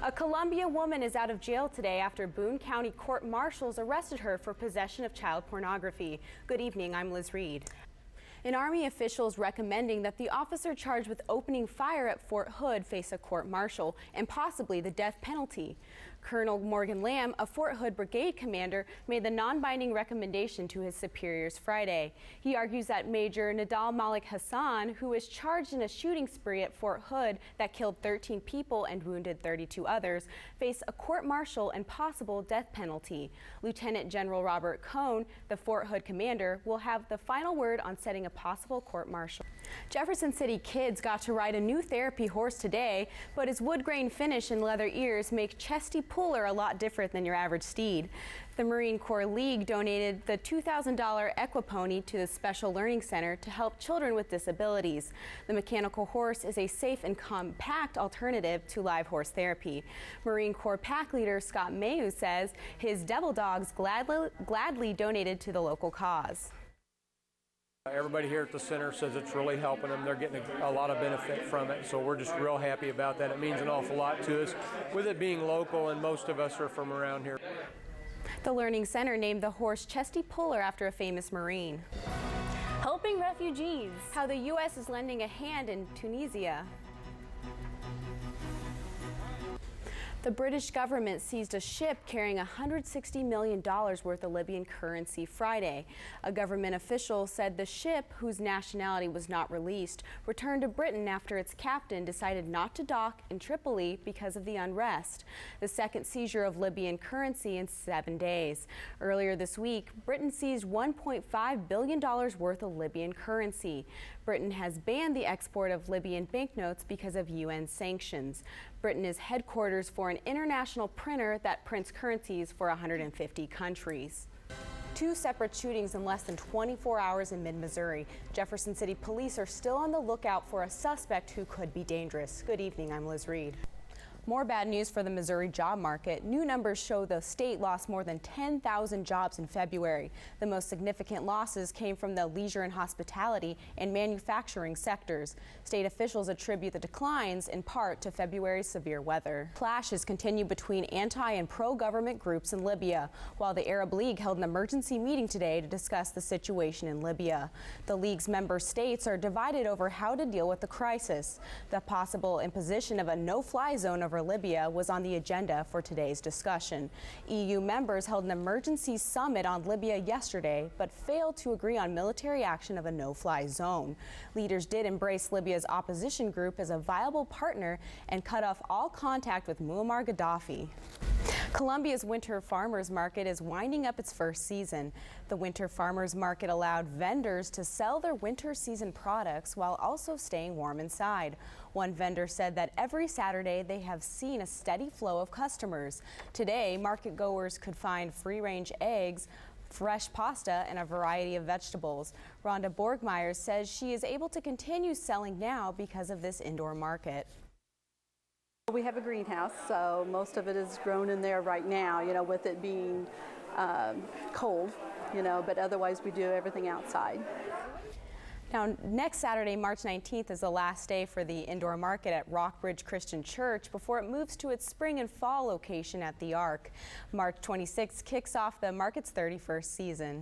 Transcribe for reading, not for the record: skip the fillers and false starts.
A Columbia woman is out of jail today after Boone County court marshals arrested her for possession of child pornography. Good evening, I'm Liz Reed. An Army official is recommending that the officer charged with opening fire at Fort Hood face a court-martial and possibly the death penalty. Colonel Morgan Lamb, a Fort Hood brigade commander, made the non-binding recommendation to his superiors Friday. He argues that Major Nadal Malik Hassan, who was charged in a shooting spree at Fort Hood that killed 13 people and wounded 32 others, face a court-martial and possible death penalty. Lieutenant General Robert Cohn, the Fort Hood commander, will have the final word on setting a possible court-martial. Jefferson City kids got to ride a new therapy horse today, but its wood grain finish and leather ears make Chesty Puller a lot different than your average steed. The Marine Corps League donated the $2,000 Equipony to the Special Learning Center to help children with disabilities. The mechanical horse is a safe and compact alternative to live horse therapy. Marine Corps pack leader Scott Mayu says his devil dogs gladly donated to the local cause. Everybody here at the center says it's really helping them. They're getting a lot of benefit from it, so we're just real happy about that. It means an awful lot to us, with it being local, and most of us are from around here. The Learning Center named the horse Chesty Puller after a famous Marine. Helping refugees. How the U.S. is lending a hand in Tunisia. The British government seized a ship carrying $160 million worth of Libyan currency Friday. A government official said the ship, whose nationality was not released, returned to Britain after its captain decided not to dock in Tripoli because of the unrest. The second seizure of Libyan currency in 7 days. Earlier this week, Britain seized $1.5 billion worth of Libyan currency. Britain has banned the export of Libyan banknotes because of UN sanctions. Britain is headquarters for an international printer that prints currencies for 150 countries. Two separate shootings in less than 24 hours in mid-Missouri. Jefferson City police are still on the lookout for a suspect who could be dangerous. Good evening, I'm Liz Reed. More bad news for the Missouri job market. New numbers show the state lost more than 10,000 jobs in February. The most significant losses came from the leisure and hospitality and manufacturing sectors. State officials attribute the declines in part to February's severe weather. Clashes continue between anti and pro-government groups in Libya, while the Arab League held an emergency meeting today to discuss the situation in Libya. The League's member states are divided over how to deal with the crisis. The possible imposition of a no-fly zone over Libya was on the agenda for today's discussion. EU members held an emergency summit on Libya yesterday, but failed to agree on military action of a no-fly zone. Leaders did embrace Libya's opposition group as a viable partner and cut off all contact with Muammar Gaddafi. Columbia's Winter Farmers Market is winding up its first season. The Winter Farmers Market allowed vendors to sell their winter season products while also staying warm inside. One vendor said that every Saturday they have seen a steady flow of customers. Today, market goers could find free-range eggs, fresh pasta, and a variety of vegetables. Rhonda Borgmeyer says she is able to continue selling now because of this indoor market. We have a greenhouse, so most of it is grown in there right now, with it being cold, but otherwise we do everything outside. Now, next Saturday, March 19th, is the last day for the indoor market at Rockbridge Christian Church before it moves to its spring and fall location at the Ark. March 26th kicks off the market's 31st season.